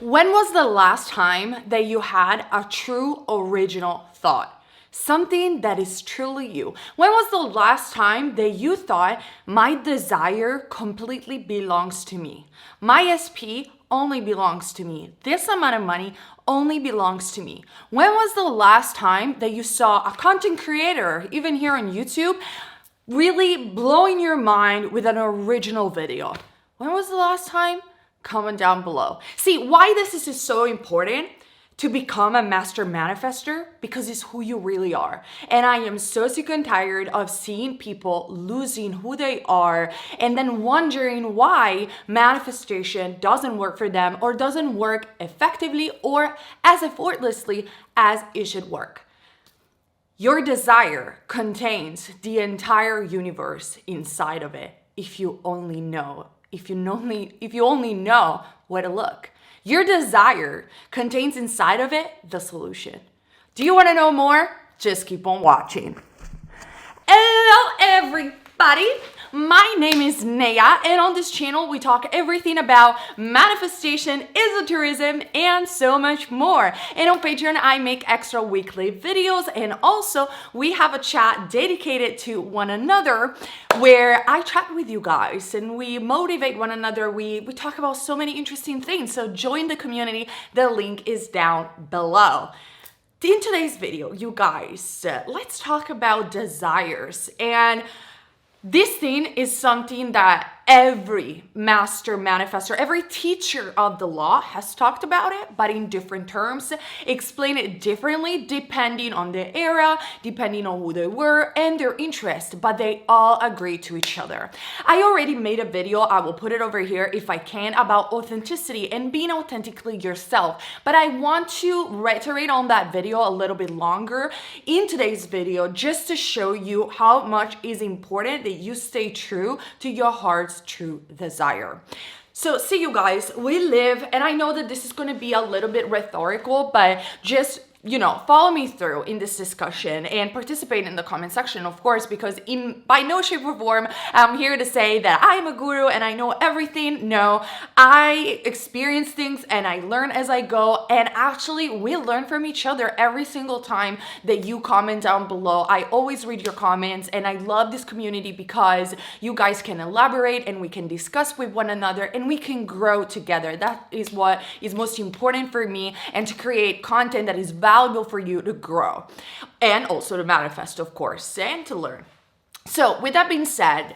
When was the last time that you had a true original thought? Something that is truly you. When was the last time that you thought my desire completely belongs to me? My SP only belongs to me. This amount of money only belongs to me. When was the last time that you saw a content creator, even here on YouTube, really blowing your mind with an original video? When was the last time? Comment down below. See, why this is so important to become a master manifester, because it's who you really are. And I am so sick and tired of seeing people losing who they are and then wondering why manifestation doesn't work for them or doesn't work effectively or as effortlessly as it should work. Your desire contains the entire universe inside of it if you only know. If you only know where to look. Your desire contains inside of it the solution. Do you want to know more? Just keep on watching. Hello everybody, my name is Naya, and on this channel we talk everything about manifestation, esotericism, and so much more. And on Patreon I make extra weekly videos, and also we have a chat dedicated to one another where I chat with you guys and we motivate one another. We talk about so many interesting things, so join the community. The link is down below. In today's video, you guys, let's talk about desires. And this thing is something that every master manifestor, every teacher of the law has talked about it, but in different terms, explain it differently depending on the era, depending on who they were and their interest, but they all agree to each other. I already made a video, I will put it over here if I can, about authenticity and being authentically yourself, but I want to reiterate on that video a little bit longer in today's video just to show you how much is important that you stay true to your heart's true desire. So see, you guys, we live, and I know that this is going to be a little bit rhetorical, but just follow me through in this discussion and participate in the comment section, of course, because by no shape or form I'm here to say that I'm a guru and I know everything. No, I experience things and I learn as I go, and actually we learn from each other every single time that you comment down below. I always read your comments, and I love this community because you guys can elaborate and we can discuss with one another and we can grow together. That is what is most important for me, and to create content that is valuable for you to grow and also to manifest, of course, and to learn. So with that being said,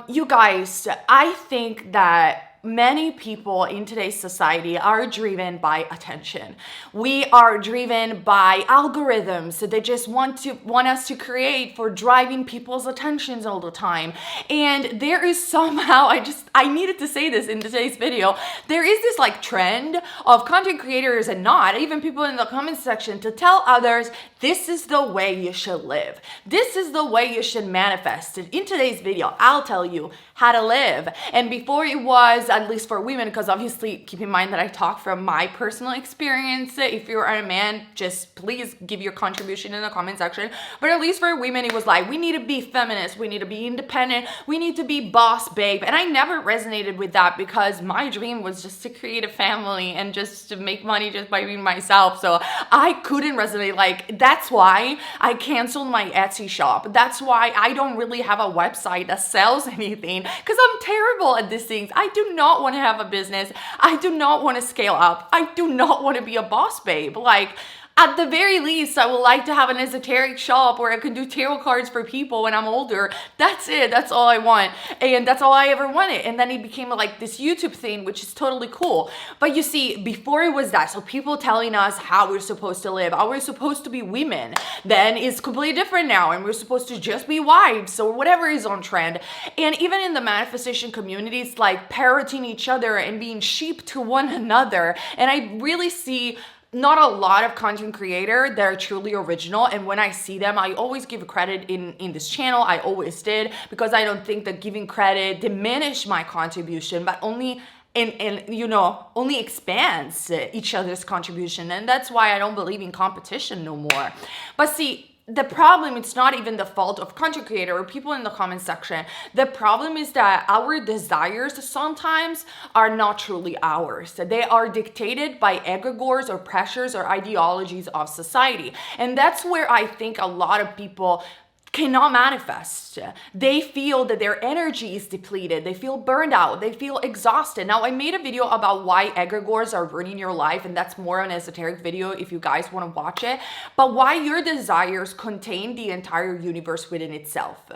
you guys, I think that many people in today's society are driven by attention. We are driven by algorithms that they just want us to create for driving people's attentions all the time. And there is somehow, I needed to say this in today's video, there is this like trend of content creators and not even people in the comment section to tell others, this is the way you should live. This is the way you should manifest. In today's video, I'll tell you how to live. And before it was, at least for women, because obviously keep in mind that I talk from my personal experience. If you're a man, just please give your contribution in the comment section. But at least for women, it was like, we need to be feminist, we need to be independent, we need to be boss babe. And I never resonated with that, because my dream was just to create a family and just to make money just by being myself. So I couldn't resonate. Like, that's why I canceled my Etsy shop. That's why I don't really have a website that sells anything, because I'm terrible at these things. I do not want to have a business. I do not want to scale up. I do not want to be a boss babe. Like, at the very least, I would like to have an esoteric shop where I can do tarot cards for people when I'm older. That's it. That's all I want. And that's all I ever wanted. And then it became like this YouTube thing, which is totally cool. But you see, before it was that, so people telling us how we're supposed to live, how we're supposed to be women, then it's completely different now. And we're supposed to just be wives or whatever is on trend. And even in the manifestation community, it's like parroting each other and being sheep to one another. And I really see not a lot of content creator that are truly original, and when I see them, I always give credit in this channel. I always did, because I don't think that giving credit diminishes my contribution, but only only expands each other's contribution. And that's why I don't believe in competition no more. But see, the problem, it's not even the fault of content creator or people in the comment section. The problem is that our desires sometimes are not truly ours. They are dictated by egregores or pressures or ideologies of society. And that's where I think a lot of people cannot manifest. They feel that their energy is depleted. They feel burned out. They feel exhausted. Now, I made a video about why egregores are ruining your life, and that's more an esoteric video if you guys want to watch it. But why your desires contain the entire universe within itself.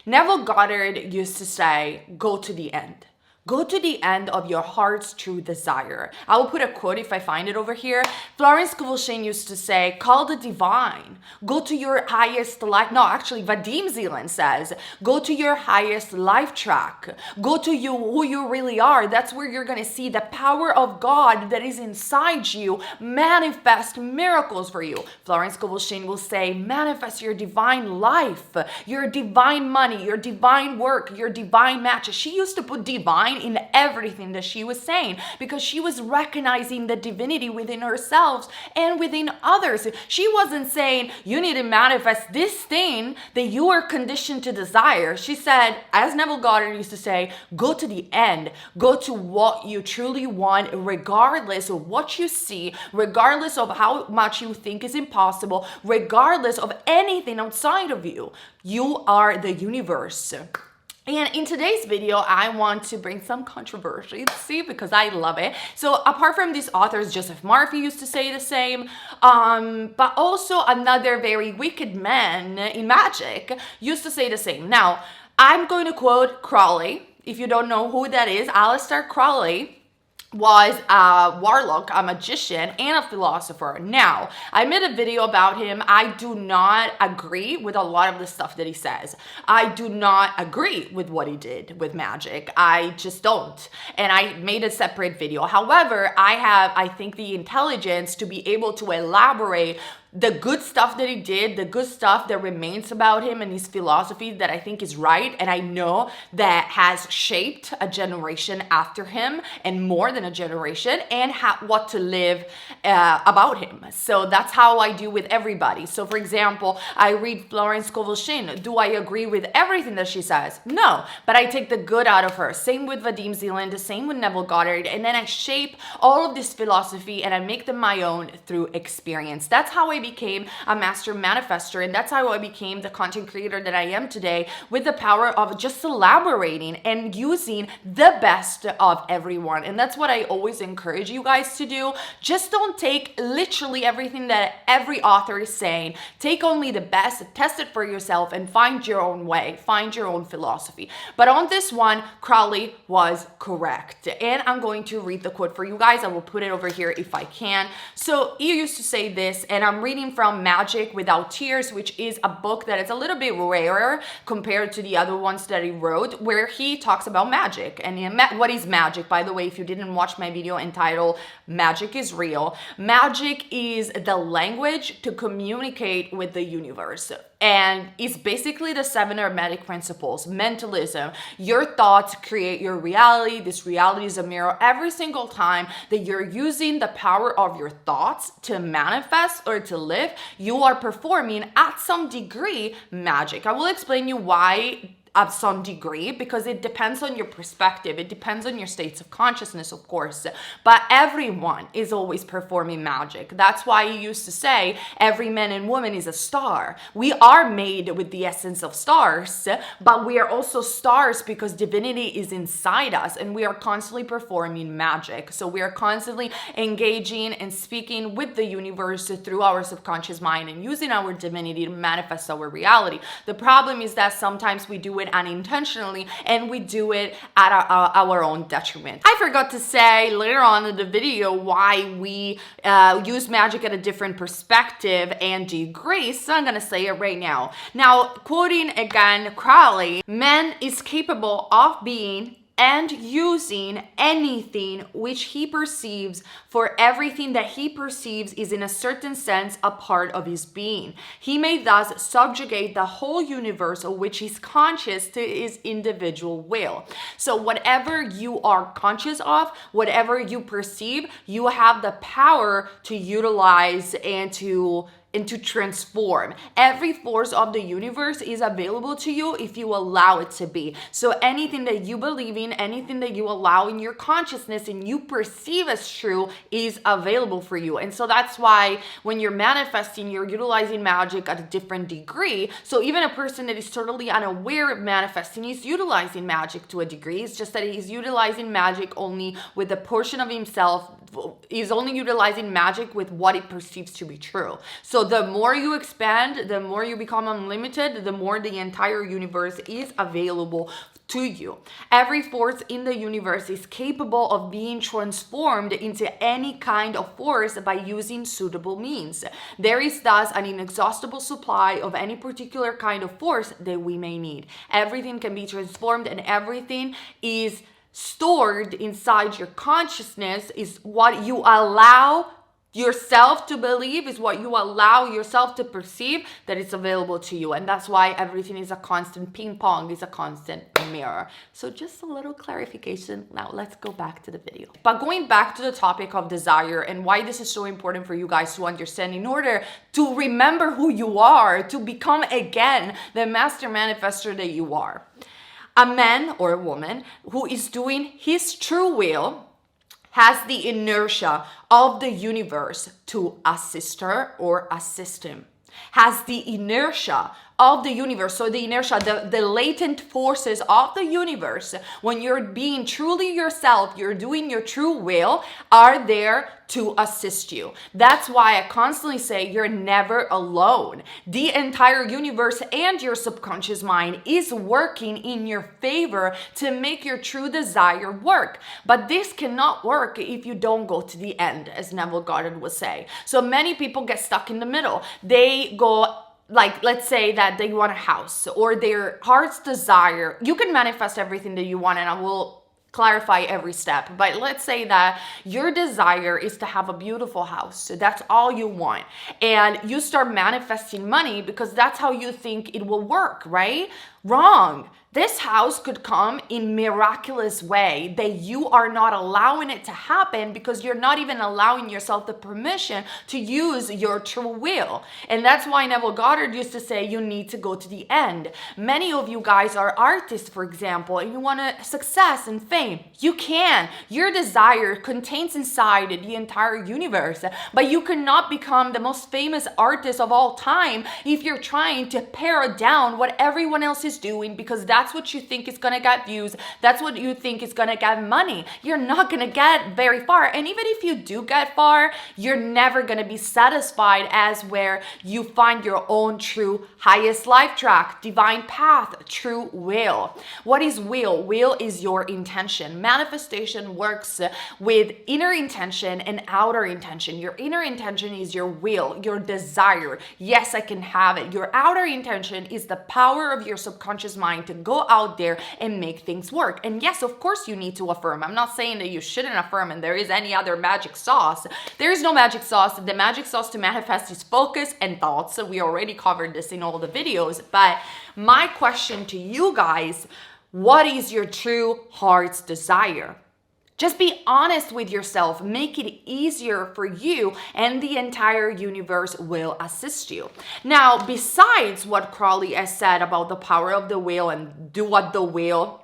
Neville Goddard used to say, go to the end. Go to the end of your heart's true desire. I will put a quote if I find it over here. Florence Scovel used to say, call the divine. Go to your highest life. No, actually, Vadim Zeland says, go to your highest life track. Go to who you really are. That's where you're going to see the power of God that is inside you manifest miracles for you. Florence Scovel will say, manifest your divine life, your divine money, your divine work, your divine matches. She used to put divine in everything that she was saying because she was recognizing the divinity within herself and within others. She wasn't saying you need to manifest this thing that you are conditioned to desire. She said, as Neville Goddard used to say, go to the end, go to what you truly want, regardless of what you see, regardless of how much you think is impossible, regardless of anything outside of you. You are the universe. And in today's video, I want to bring some controversy, see, because I love it. So apart from these authors, Joseph Murphy used to say the same, but also another very wicked man in magic used to say the same. Now, I'm going to quote Crowley. If you don't know who that is, Aleister Crowley was a warlock, a magician, and a philosopher. Now, I made a video about him. I do not agree with a lot of the stuff that he says. I do not agree with what he did with magic. I just don't. And I made a separate video. However, I think, the intelligence to be able to elaborate the good stuff that he did, the good stuff that remains about him and his philosophy that I think is right, and I know that has shaped a generation after him and more than a generation, and what to live about him. So that's how I do with everybody. So for example, I read Florence Scovel. Do I agree with everything that she says? No, but I take the good out of her. Same with Vadim Zeland, the same with Neville Goddard, and then I shape all of this philosophy and I make them my own through experience. That's how I became a master manifestor, and that's how I became the content creator that I am today, with the power of just elaborating and using the best of everyone. And that's what I always encourage you guys to do. Just don't take literally everything that every author is saying. Take only the best, test it for yourself, and find your own way, find your own philosophy. But on this one, Crowley was correct. And I'm going to read the quote for you guys. I will put it over here if I can. So he used to say this, and I'm reading from Magic Without Tears, which is a book that is a little bit rarer compared to the other ones that he wrote, where he talks about magic. And what is magic, by the way, if you didn't watch my video entitled Magic is Real? Magic is the language to communicate with the universe. And it's basically the 7 hermetic principles. Mentalism. Your thoughts create your reality. This reality is a mirror. Every single time that you're using the power of your thoughts to manifest or to live, you are performing at some degree magic. I will explain you why of some degree, because it depends on your perspective. It depends on your states of consciousness, of course. But everyone is always performing magic. That's why he used to say every man and woman is a star. We are made with the essence of stars, but we are also stars because divinity is inside us, and we are constantly performing magic. So we are constantly engaging and speaking with the universe through our subconscious mind and using our divinity to manifest our reality. The problem is that sometimes we do it unintentionally, and we do it at our own detriment. I forgot to say later on in the video why we use magic at a different perspective and degree, so I'm gonna say it right now. Now, quoting again Crowley, man is capable of being and using anything which he perceives, for everything that he perceives is in a certain sense a part of his being. He may thus subjugate the whole universe of which he's conscious to his individual will. So whatever you are conscious of, whatever you perceive, you have the power to utilize and to and to transform. Every force of the universe is available to you if you allow it to be. So anything that you believe in, anything that you allow in your consciousness and you perceive as true is available for you. And so that's why when you're manifesting, you're utilizing magic at a different degree. So even a person that is totally unaware of manifesting is utilizing magic to a degree. It's just that he's utilizing magic only with a portion of himself. He's only utilizing magic with what it perceives to be true. So the more you expand, the more you become unlimited, the more the entire universe is available to you. Every force in the universe is capable of being transformed into any kind of force by using suitable means. There is thus an inexhaustible supply of any particular kind of force that we may need. Everything can be transformed, and everything is stored inside your consciousness. Is what you allow yourself to believe, is what you allow yourself to perceive, that it's available to you. And that's why everything is a constant ping pong, is a constant mirror. So just a little clarification. Now let's go back to the video. But going back to the topic of desire and why this is so important for you guys to understand in order to remember who you are, to become again the master manifester that you are. A man or a woman who is doing his true will has the inertia of the universe to assist her or assist him. Has the inertia of the universe. So the inertia, the latent forces of the universe, when you're being truly yourself, you're doing your true will, are there to assist you. That's why I constantly say you're never alone. The entire universe and your subconscious mind is working in your favor to make your true desire work. But this cannot work if you don't go to the end, as Neville Goddard would say. So many people get stuck in the middle. They go, like, let's say that they want a house or their heart's desire. You can manifest everything that you want, and I will clarify every step. But let's say that your desire is to have a beautiful house. So that's all you want. And you start manifesting money because that's how you think it will work, right? Wrong. This house could come in miraculous way that you are not allowing it to happen because you're not even allowing yourself the permission to use your true will. And that's why Neville Goddard used to say you need to go to the end. Many of you guys are artists, for example, and you want success and fame. You can. Your desire contains inside the entire universe, but you cannot become the most famous artist of all time if you're trying to pare down what everyone else is doing, because that's what you think is going to get views. That's what you think is going to get money. You're not going to get very far. And even if you do get far, you're never going to be satisfied as where you find your own true highest life track, divine path, true will. What is will? Will is your intention. Manifestation works with inner intention and outer intention. Your inner intention is your will, your desire. Yes, I can have it. Your outer intention is the power of your subconscious mind to go out there and make things work. And yes, of course you need to affirm. I'm not saying that you shouldn't affirm and there is any other magic sauce. There is no magic sauce. The magic sauce to manifest is focus and thoughts. So we already covered this in all the videos. But my question to you guys, what is your true heart's desire? Just be honest with yourself. Make it easier for you, and the entire universe will assist you. Now, besides what Crowley has said about the power of the will and do what the will,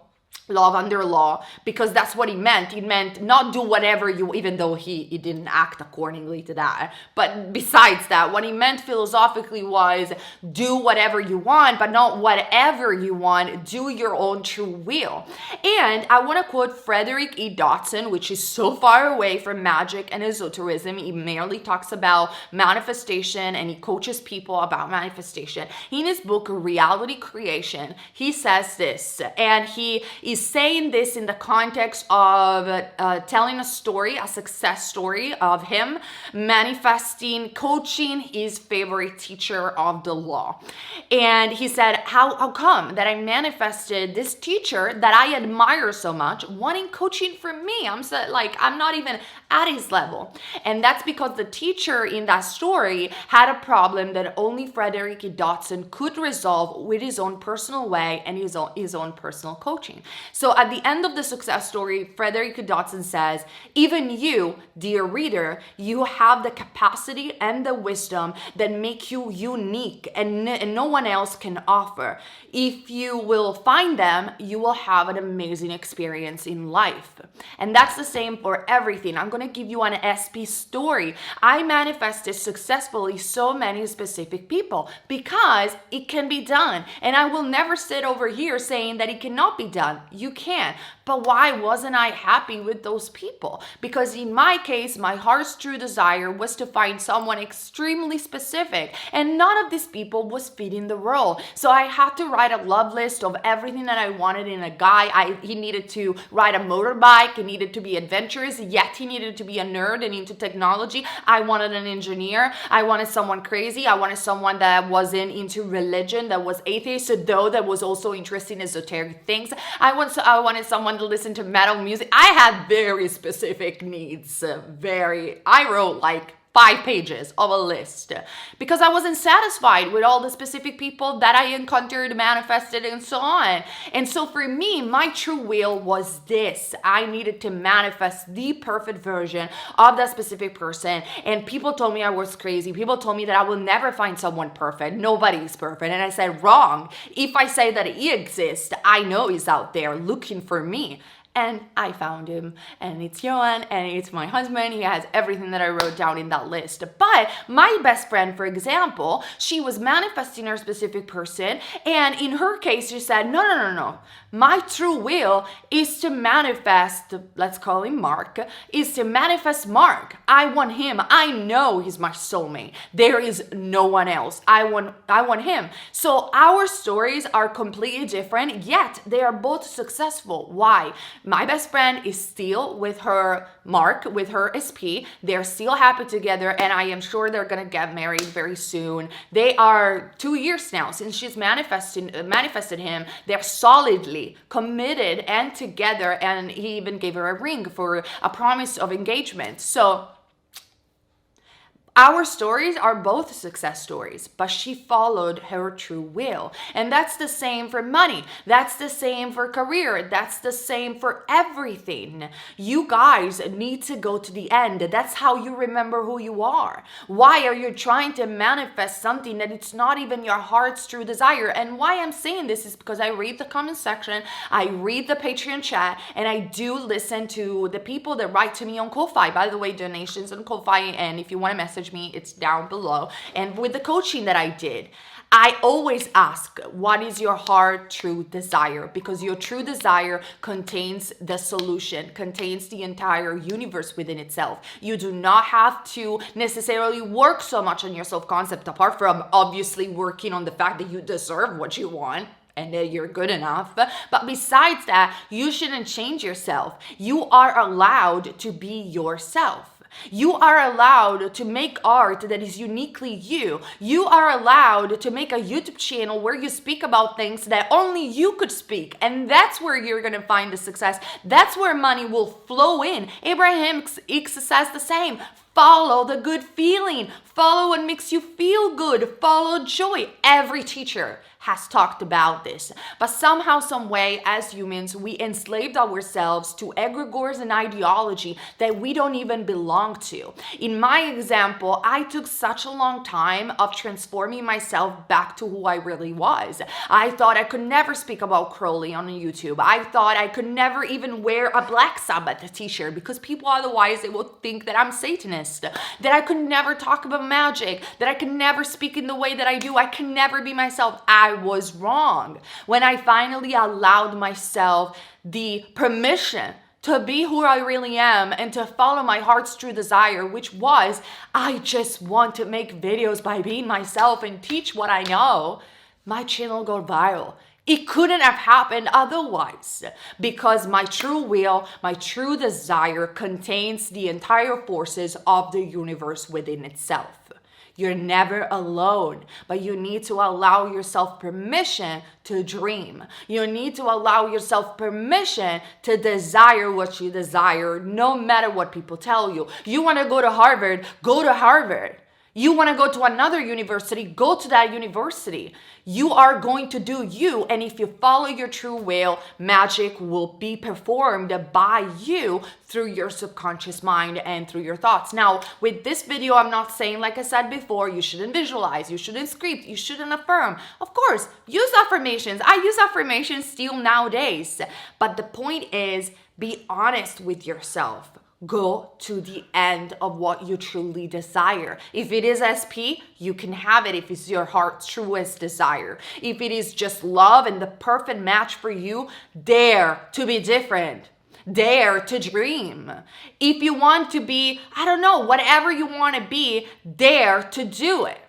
love under law, because that's what he meant. He meant not do whatever you, even though he didn't act accordingly to that. But besides that, what he meant philosophically was do whatever you want, but not whatever you want. Do your own true will. And I want to quote Frederick E. Dodson, which is so far away from magic and esotericism. He merely talks about manifestation and he coaches people about manifestation. In his book, Reality Creation, he says this, and he is saying this in the context of telling a story, a success story of him manifesting, coaching his favorite teacher of the law. And he said, how come that I manifested this teacher that I admire so much wanting coaching from me? I'm not even at his level. And that's because the teacher in that story had a problem that only Frederick E. Dodson could resolve with his own personal way and his own personal coaching. So at the end of the success story, Frederick Dodson says, even you, dear reader, you have the capacity and the wisdom that make you unique and no one else can offer. If you will find them, you will have an amazing experience in life. And that's the same for everything. I'm going to give you an SP story. I manifested successfully so many specific people because it can be done. And I will never sit over here saying that it cannot be done. You can. But why wasn't I happy with those people? Because in my case, my heart's true desire was to find someone extremely specific, and none of these people was fitting the role. So I had to write a love list of everything that I wanted in a guy. He needed to ride a motorbike, he needed to be adventurous, yet he needed to be a nerd and into technology. I wanted an engineer, I wanted someone crazy, I wanted someone that wasn't into religion, that was atheist, though that was also interested in esoteric things. I wanted someone to listen to metal music. I had very specific needs. I wrote like 5 pages of a list because I wasn't satisfied with all the specific people that I encountered, manifested, and so on. And so for me, my true will was this. I needed to manifest the perfect version of that specific person. And people told me I was crazy. People told me that I will never find someone perfect. Nobody's perfect. And I said, wrong. If I say that he exists, I know he's out there looking for me. And I found him, and it's Johan, and it's my husband. He has everything that I wrote down in that list. But my best friend, for example, she was manifesting her specific person, and in her case, she said, no. My true will is to manifest, let's call him Mark, is to manifest Mark. I want him. I know he's my soulmate. There is no one else. I want him. So our stories are completely different, yet they are both successful. Why? My best friend is still with her Mark, with her SP. They're still happy together, and I am sure they're gonna get married very soon. They are 2 years now since she's manifested him. They're solidly committed and together, and he even gave her a ring for a promise of engagement. So our stories are both success stories, but she followed her true will. And that's the same for money. That's the same for career. That's the same for everything. You guys need to go to the end. That's how you remember who you are. Why are you trying to manifest something that it's not even your heart's true desire? And why I'm saying this is because I read the comment section, I read the Patreon chat, and I do listen to the people that write to me on Ko-Fi. By the way, donations on Ko-Fi, and if you want to message me, it's down below. And with the coaching that I did, I always ask, what is your heart true desire? Because your true desire contains the solution, contains the entire universe within itself. You do not have to necessarily work so much on your self-concept, apart from obviously working on the fact that you deserve what you want and that you're good enough. But besides that, you shouldn't change yourself. You are allowed to be yourself. You are allowed to make art that is uniquely you. You are allowed to make a YouTube channel where you speak about things that only you could speak. And that's where you're going to find the success. That's where money will flow in. Abraham Hicks says the same. Follow the good feeling. Follow what makes you feel good. Follow joy. Every teacher has talked about this. But somehow, some way, as humans, we enslaved ourselves to egregores and ideology that we don't even belong to. In my example, I took such a long time of transforming myself back to who I really was. I thought I could never speak about Crowley on YouTube. I thought I could never even wear a Black Sabbath t-shirt because people otherwise they would think that I'm Satanist. That I could never talk about magic. That I could never speak in the way that I do. I can never be myself. I was wrong. When I finally allowed myself the permission to be who I really am and to follow my heart's true desire, which was, I just want to make videos by being myself and teach what I know, my channel got viral. It couldn't have happened otherwise because my true will, my true desire contains the entire forces of the universe within itself. You're never alone, but you need to allow yourself permission to dream. You need to allow yourself permission to desire what you desire, no matter what people tell you. You want to go to Harvard, go to Harvard. You want to go to another university, go to that university. You are going to do you, and if you follow your true will, magic will be performed by you through your subconscious mind and through your thoughts. Now, with this video, I'm not saying, like I said before, you shouldn't visualize, you shouldn't script, you shouldn't affirm. Of course, use affirmations. I use affirmations still nowadays. But the point is, be honest with yourself. Go to the end of what you truly desire. If it is SP, you can have it if it's your heart's truest desire. If it is just love and the perfect match for you, dare to be different. Dare to dream. If you want to be, I don't know, whatever you want to be, dare to do it.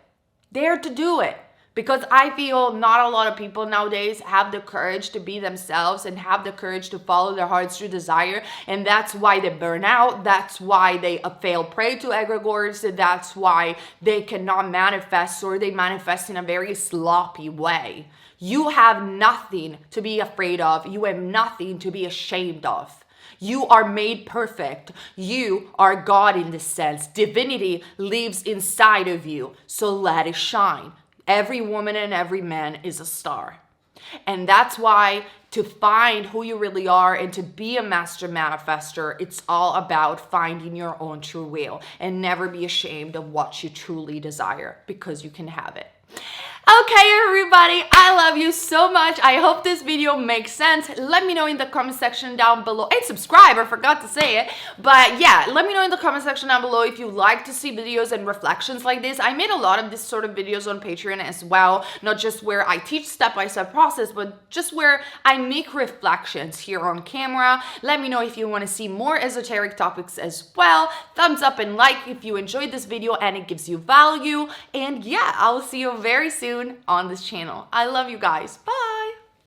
Dare to do it. Because I feel not a lot of people nowadays have the courage to be themselves and have the courage to follow their heart's true desire. And that's why they burn out. That's why they fail prey to egregores. That's why they cannot manifest, or they manifest in a very sloppy way. You have nothing to be afraid of. You have nothing to be ashamed of. You are made perfect. You are God in this sense. Divinity lives inside of you. So let it shine. Every woman and every man is a star. And that's why to find who you really are and to be a master manifester, it's all about finding your own true will and never be ashamed of what you truly desire, because you can have it. Okay, everybody, I love you so much. I hope this video makes sense. Let me know in the comment section down below. And subscribe, I forgot to say it. But yeah, let me know in the comment section down below if you like to see videos and reflections like this. I made a lot of this sort of videos on Patreon as well. Not just where I teach step-by-step process, but just where I make reflections here on camera. Let me know if you want to see more esoteric topics as well. Thumbs up and like if you enjoyed this video and it gives you value. And yeah, I'll see you very soon on this channel. I love you guys. Bye.